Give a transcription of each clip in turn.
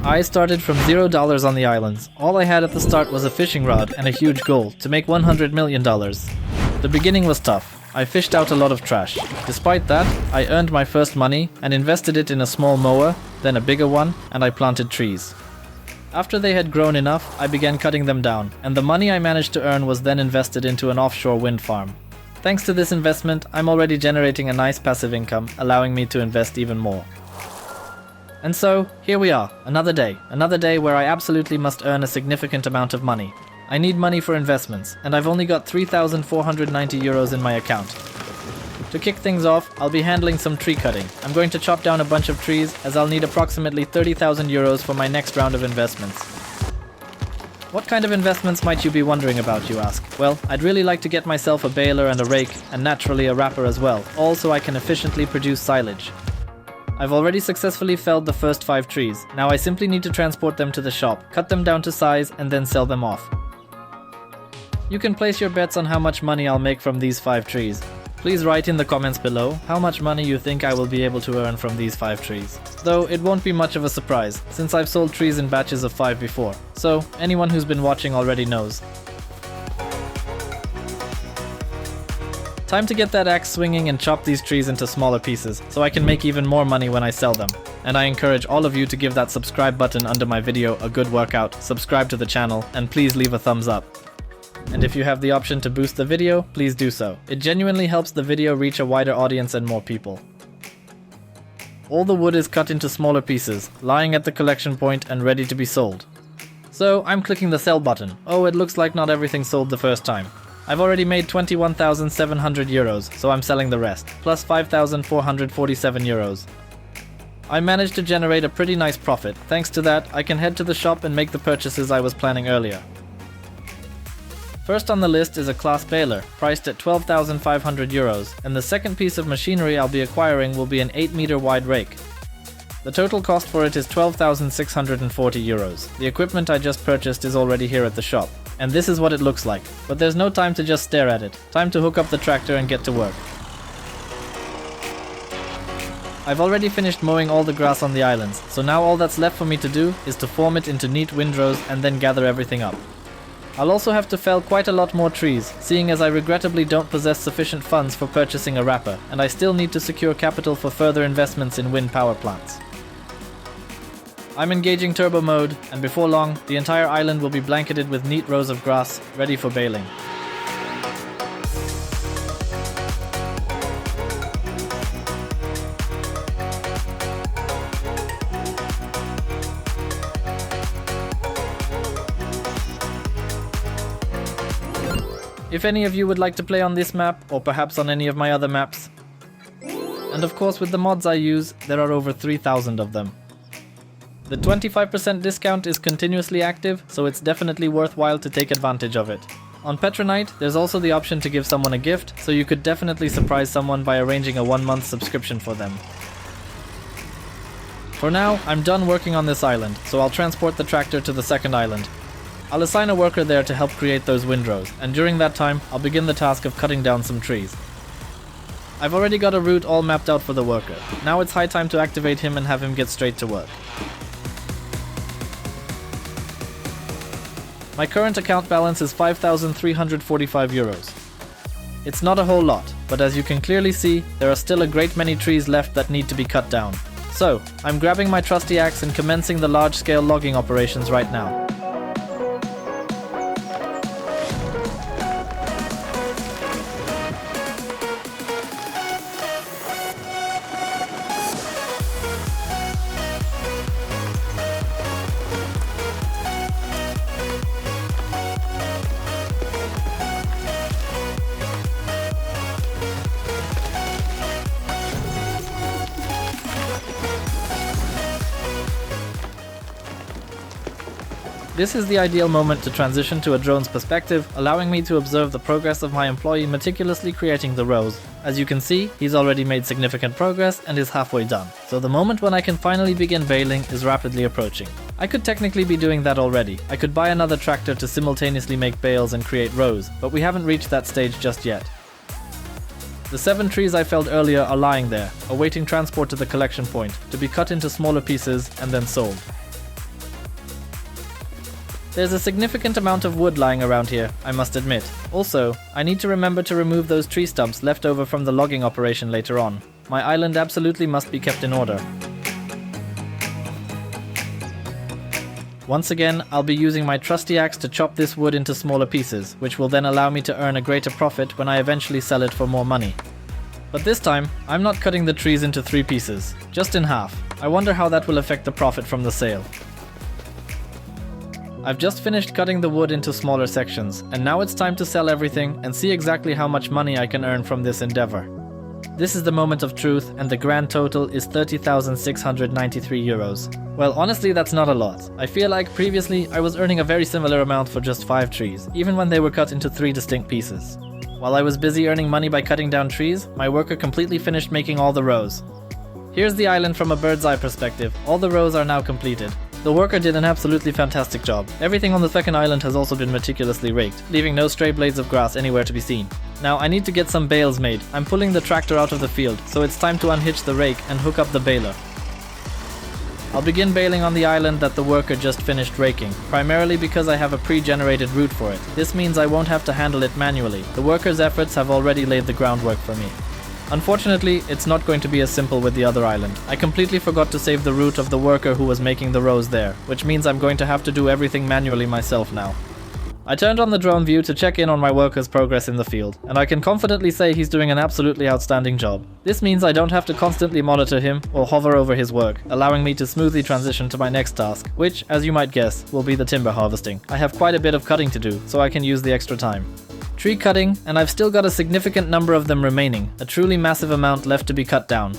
I started from $0 on the islands. All I had at the start was a fishing rod and a huge goal to make $100 million. The beginning was tough. I fished out a lot of trash. Despite that, I earned my first money and invested it in a small mower, then a bigger one, and I planted trees. After they had grown enough, I began cutting them down, and the money I managed to earn was then invested into an offshore wind farm. Thanks to this investment, I'm already generating a nice passive income, allowing me to invest even more. And so, here we are, another day where I absolutely must earn a significant amount of money. I need money for investments, and I've only got 3,490 euros in my account. To kick things off, I'll be handling some tree cutting. I'm going to chop down a bunch of trees, as I'll need approximately 30,000 euros for my next round of investments. What kind of investments might you be wondering about, you ask? Well, I'd really like to get myself a baler and a rake, and naturally a wrapper as well, all so I can efficiently produce silage. I've already successfully felled the first 5 trees. Now I simply need to transport them to the shop, cut them down to size, and then sell them off. You can place your bets on how much money I'll make from these 5 trees. Please write in the comments below how much money you think I will be able to earn from these 5 trees. Though it won't be much of a surprise, since I've sold trees in batches of 5 before, so anyone who's been watching already knows. Time to get that axe swinging and chop these trees into smaller pieces, so I can make even more money when I sell them. And I encourage all of you to give that subscribe button under my video a good workout, subscribe to the channel, and please leave a thumbs up. And if you have the option to boost the video, please do so. It genuinely helps the video reach a wider audience and more people. All the wood is cut into smaller pieces, lying at the collection point and ready to be sold. So I'm clicking the sell button. Oh, it looks like not everything sold the first time. I've already made 21,700 euros, so I'm selling the rest, plus 5,447 euros. I managed to generate a pretty nice profit. Thanks to that, I can head to the shop and make the purchases I was planning earlier. First on the list is a class baler, priced at 12,500 euros, and the second piece of machinery I'll be acquiring will be an 8-meter wide rake. The total cost for it is 12,640 euros. The equipment I just purchased is already here at the shop, and this is what it looks like. But there's no time to just stare at it. Time to hook up the tractor and get to work. I've already finished mowing all the grass on the islands, so now all that's left for me to do is to form it into neat windrows and then gather everything up. I'll also have to fell quite a lot more trees, seeing as I regrettably don't possess sufficient funds for purchasing a wrapper, and I still need to secure capital for further investments in wind power plants. I'm engaging turbo mode, and before long, the entire island will be blanketed with neat rows of grass, ready for baling. If any of you would like to play on this map, or perhaps on any of my other maps, and of course with the mods I use, there are over 3,000 of them. The 25% discount is continuously active, so it's definitely worthwhile to take advantage of it. On Petronite, there's also the option to give someone a gift, so you could definitely surprise someone by arranging a 1-month subscription for them. For now, I'm done working on this island, so I'll transport the tractor to the second island. I'll assign a worker there to help create those windrows, and during that time, I'll begin the task of cutting down some trees. I've already got a route all mapped out for the worker. Now it's high time to activate him and have him get straight to work. My current account balance is 5,345 euros. It's not a whole lot, but as you can clearly see, there are still a great many trees left that need to be cut down. So, I'm grabbing my trusty axe and commencing the large-scale logging operations right now. This is the ideal moment to transition to a drone's perspective, allowing me to observe the progress of my employee meticulously creating the rows. As you can see, he's already made significant progress and is halfway done. So the moment when I can finally begin baling is rapidly approaching. I could technically be doing that already. I could buy another tractor to simultaneously make bales and create rows, but we haven't reached that stage just yet. The 7 trees I felled earlier are lying there, awaiting transport to the collection point, to be cut into smaller pieces and then sold. There's a significant amount of wood lying around here, I must admit. Also, I need to remember to remove those tree stumps left over from the logging operation later on. My island absolutely must be kept in order. Once again, I'll be using my trusty axe to chop this wood into smaller pieces, which will then allow me to earn a greater profit when I eventually sell it for more money. But this time, I'm not cutting the trees into 3 pieces, just in half. I wonder how that will affect the profit from the sale. I've just finished cutting the wood into smaller sections, and now it's time to sell everything and see exactly how much money I can earn from this endeavor. This is the moment of truth, and the grand total is 30,693 euros. Well, honestly, that's not a lot. I feel like previously I was earning a very similar amount for just 5 trees, even when they were cut into 3 distinct pieces. While I was busy earning money by cutting down trees, my worker completely finished making all the rows. Here's the island from a bird's eye perspective. All the rows are now completed. The worker did an absolutely fantastic job. Everything on the second island has also been meticulously raked, leaving no stray blades of grass anywhere to be seen. Now I need to get some bales made. I'm pulling the tractor out of the field, so it's time to unhitch the rake and hook up the baler. I'll begin baling on the island that the worker just finished raking, primarily because I have a pre-generated route for it. This means I won't have to handle it manually. The worker's efforts have already laid the groundwork for me. Unfortunately, it's not going to be as simple with the other island. I completely forgot to save the route of the worker who was making the rows there, which means I'm going to have to do everything manually myself now. I turned on the drone view to check in on my worker's progress in the field, and I can confidently say he's doing an absolutely outstanding job. This means I don't have to constantly monitor him or hover over his work, allowing me to smoothly transition to my next task, which, as you might guess, will be the timber harvesting. I have quite a bit of cutting to do, so I can use the extra time. Tree cutting, and I've still got a significant number of them remaining, a truly massive amount left to be cut down.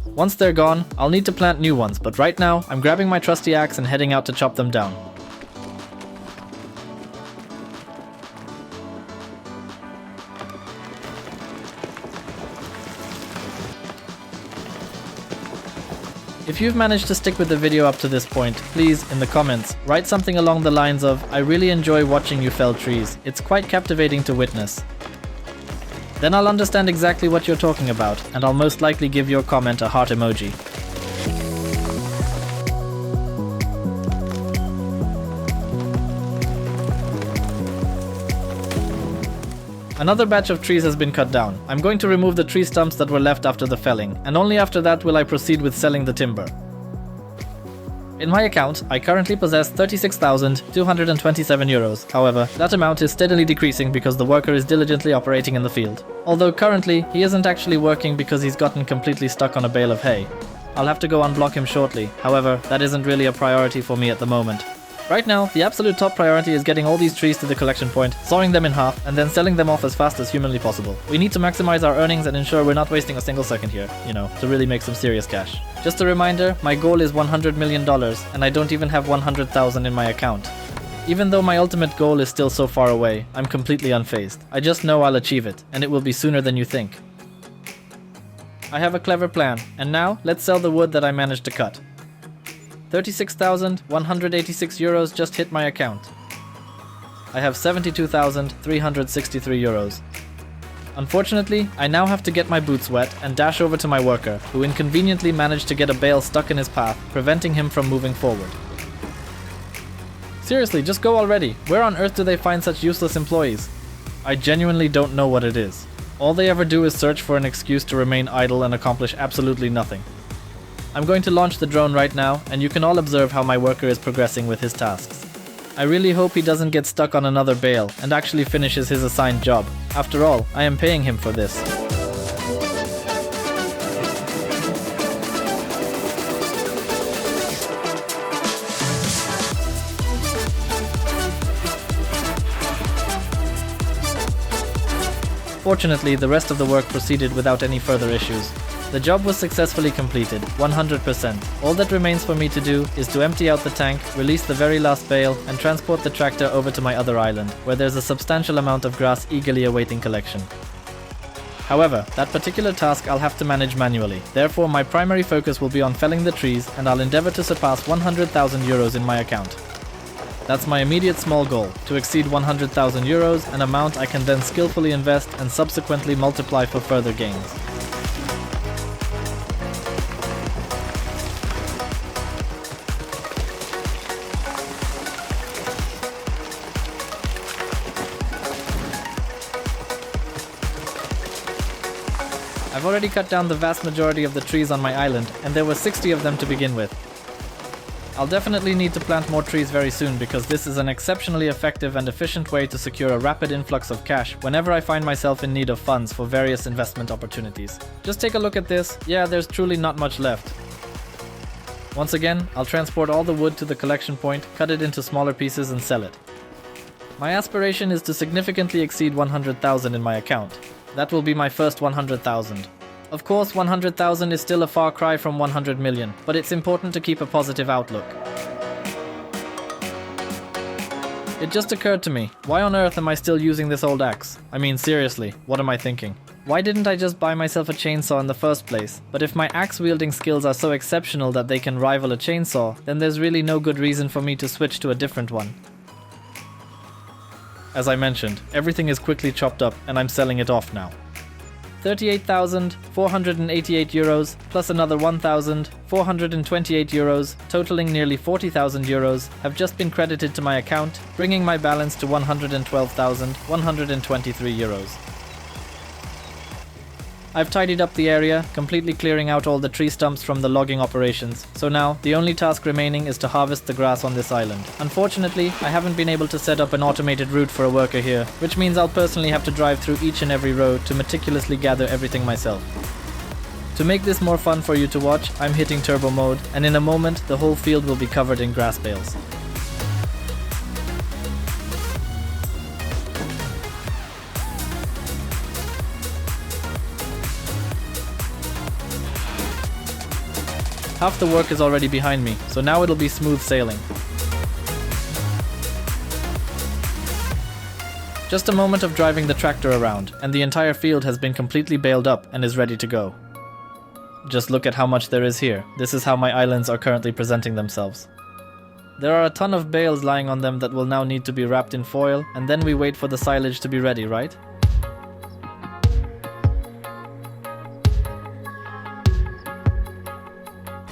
Once they're gone, I'll need to plant new ones, but right now, I'm grabbing my trusty axe and heading out to chop them down. If you've managed to stick with the video up to this point, please, in the comments, write something along the lines of, "I really enjoy watching you fell trees. It's quite captivating to witness." Then I'll understand exactly what you're talking about, and I'll most likely give your comment a heart emoji. Another batch of trees has been cut down. I'm going to remove the tree stumps that were left after the felling, and only after that will I proceed with selling the timber. In my account, I currently possess 36,227 euros. However, that amount is steadily decreasing because the worker is diligently operating in the field. Although currently, he isn't actually working because he's gotten completely stuck on a bale of hay. I'll have to go unblock him shortly. However, that isn't really a priority for me at the moment. Right now, the absolute top priority is getting all these trees to the collection point, sawing them in half, and then selling them off as fast as humanly possible. We need to maximize our earnings and ensure we're not wasting a single second here, to really make some serious cash. Just a reminder, my goal is $100 million, and I don't even have 100,000 in my account. Even though my ultimate goal is still so far away, I'm completely unfazed. I just know I'll achieve it, and it will be sooner than you think. I have a clever plan, and now, let's sell the wood that I managed to cut. 36,186 euros just hit my account. I have 72,363 euros. Unfortunately, I now have to get my boots wet and dash over to my worker, who inconveniently managed to get a bale stuck in his path, preventing him from moving forward. Seriously, just go already. Where on earth do they find such useless employees? I genuinely don't know what it is. All they ever do is search for an excuse to remain idle and accomplish absolutely nothing. I'm going to launch the drone right now, and you can all observe how my worker is progressing with his tasks. I really hope he doesn't get stuck on another bale and actually finishes his assigned job. After all, I am paying him for this. Fortunately, the rest of the work proceeded without any further issues. The job was successfully completed, 100%. All that remains for me to do is to empty out the tank, release the very last bale, and transport the tractor over to my other island, where there's a substantial amount of grass eagerly awaiting collection. However, that particular task I'll have to manage manually. Therefore, my primary focus will be on felling the trees, and I'll endeavor to surpass 100,000 euros in my account. That's my immediate small goal, to exceed 100,000 euros, an amount I can then skillfully invest and subsequently multiply for further gains. I've already cut down the vast majority of the trees on my island, and there were 60 of them to begin with. I'll definitely need to plant more trees very soon because this is an exceptionally effective and efficient way to secure a rapid influx of cash whenever I find myself in need of funds for various investment opportunities. Just take a look at this. Yeah, there's truly not much left. Once again, I'll transport all the wood to the collection point, cut it into smaller pieces and sell it. My aspiration is to significantly exceed 100,000 in my account. That will be my first 100,000. Of course, 100,000 is still a far cry from 100 million, but it's important to keep a positive outlook. It just occurred to me, why on earth am I still using this old axe? I mean, seriously, what am I thinking? Why didn't I just buy myself a chainsaw in the first place? But if my axe wielding skills are so exceptional that they can rival a chainsaw, then there's really no good reason for me to switch to a different one. As I mentioned, everything is quickly chopped up and I'm selling it off now. 38,488 euros plus another 1,428 euros, totaling nearly 40,000 euros, have just been credited to my account, bringing my balance to 112,123 euros. I've tidied up the area, completely clearing out all the tree stumps from the logging operations, so now the only task remaining is to harvest the grass on this island. Unfortunately, I haven't been able to set up an automated route for a worker here, which means I'll personally have to drive through each and every row to meticulously gather everything myself. To make this more fun for you to watch, I'm hitting turbo mode, and in a moment the whole field will be covered in grass bales. Half the work is already behind me, so now it'll be smooth sailing. Just a moment of driving the tractor around, and the entire field has been completely baled up and is ready to go. Just look at how much there is here. This is how my islands are currently presenting themselves. There are a ton of bales lying on them that will now need to be wrapped in foil, and then we wait for the silage to be ready, right?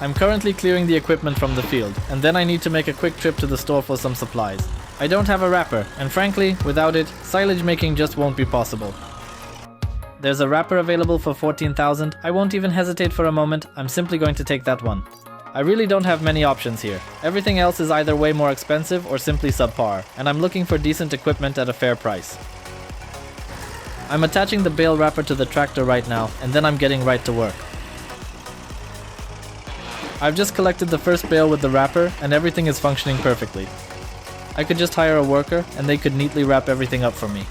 I'm currently clearing the equipment from the field, and then I need to make a quick trip to the store for some supplies. I don't have a wrapper, and frankly, without it, silage making just won't be possible. There's a wrapper available for 14,000. I won't even hesitate for a moment, I'm simply going to take that one. I really don't have many options here. Everything else is either way more expensive or simply subpar, and I'm looking for decent equipment at a fair price. I'm attaching the bale wrapper to the tractor right now, and then I'm getting right to work. I've just collected the first bale with the wrapper and everything is functioning perfectly. I could just hire a worker and they could neatly wrap everything up for me.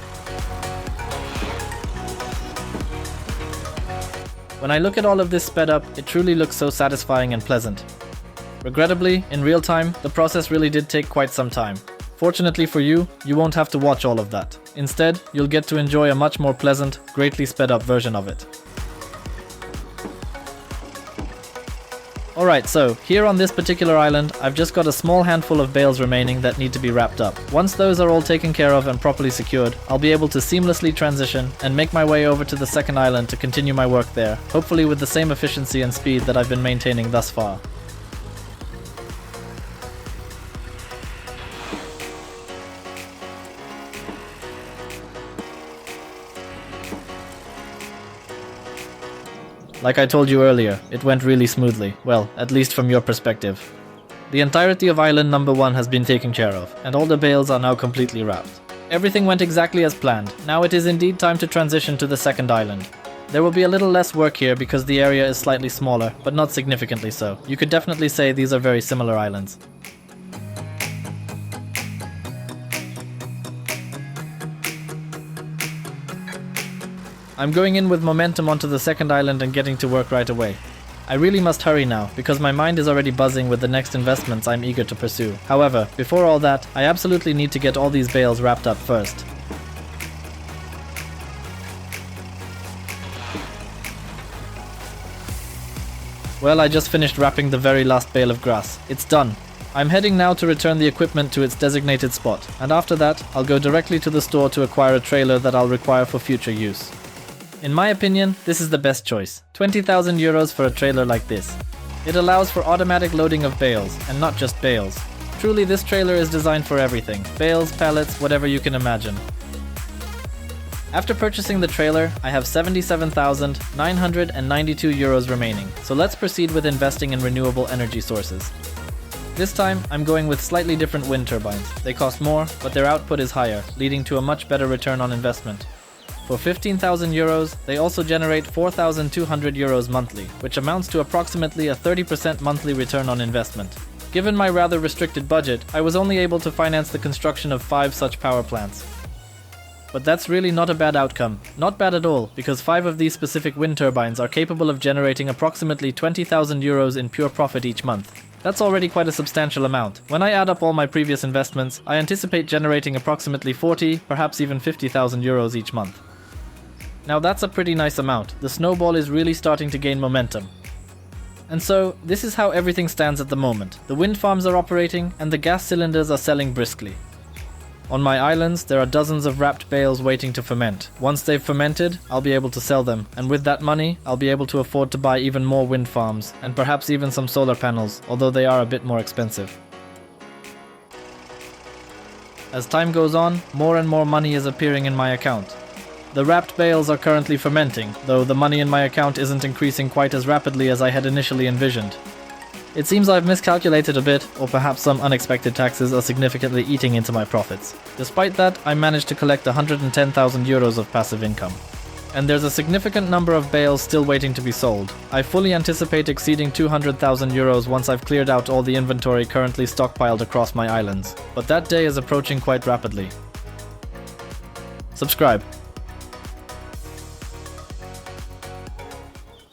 When I look at all of this sped up, it truly looks so satisfying and pleasant. Regrettably, in real time, the process really did take quite some time. Fortunately for you, you won't have to watch all of that. Instead, you'll get to enjoy a much more pleasant, greatly sped up version of it. Alright, so here on this particular island, I've just got a small handful of bales remaining that need to be wrapped up. Once those are all taken care of and properly secured, I'll be able to seamlessly transition and make my way over to the second island to continue my work there, hopefully with the same efficiency and speed that I've been maintaining thus far. Like I told you earlier, it went really smoothly. Well, at least from your perspective. The entirety of island number 1 has been taken care of, and all the bales are now completely wrapped. Everything went exactly as planned. Now it is indeed time to transition to the second island. There will be a little less work here because the area is slightly smaller, but not significantly so. You could definitely say these are very similar islands. I'm going in with momentum onto the second island and getting to work right away. I really must hurry now, because my mind is already buzzing with the next investments I'm eager to pursue. However, before all that, I absolutely need to get all these bales wrapped up first. Well, I just finished wrapping the very last bale of grass. It's done. I'm heading now to return the equipment to its designated spot, and after that, I'll go directly to the store to acquire a trailer that I'll require for future use. In my opinion, this is the best choice. 20,000 euros for a trailer like this. It allows for automatic loading of bales, and not just bales. Truly, this trailer is designed for everything. Bales, pallets, whatever you can imagine. After purchasing the trailer, I have 77,992 euros remaining, so let's proceed with investing in renewable energy sources. This time, I'm going with slightly different wind turbines. They cost more, but their output is higher, leading to a much better return on investment. For 15,000 euros, they also generate 4,200 euros monthly, which amounts to approximately a 30% monthly return on investment. Given my rather restricted budget, I was only able to finance the construction of 5 such power plants. But that's really not a bad outcome. Not bad at all, because 5 of these specific wind turbines are capable of generating approximately 20,000 euros in pure profit each month. That's already quite a substantial amount. When I add up all my previous investments, I anticipate generating approximately 40, perhaps even 50,000 euros each month. Now that's a pretty nice amount. The snowball is really starting to gain momentum. And so, this is how everything stands at the moment. The wind farms are operating, and the gas cylinders are selling briskly. On my islands, there are dozens of wrapped bales waiting to ferment. Once they've fermented, I'll be able to sell them, and with that money, I'll be able to afford to buy even more wind farms, and perhaps even some solar panels, although they are a bit more expensive. As time goes on, more and more money is appearing in my account. The wrapped bales are currently fermenting, though the money in my account isn't increasing quite as rapidly as I had initially envisioned. It seems I've miscalculated a bit, or perhaps some unexpected taxes are significantly eating into my profits. Despite that, I managed to collect 110,000 euros of passive income. And there's a significant number of bales still waiting to be sold. I fully anticipate exceeding 200,000 euros once I've cleared out all the inventory currently stockpiled across my islands. But that day is approaching quite rapidly. Subscribe.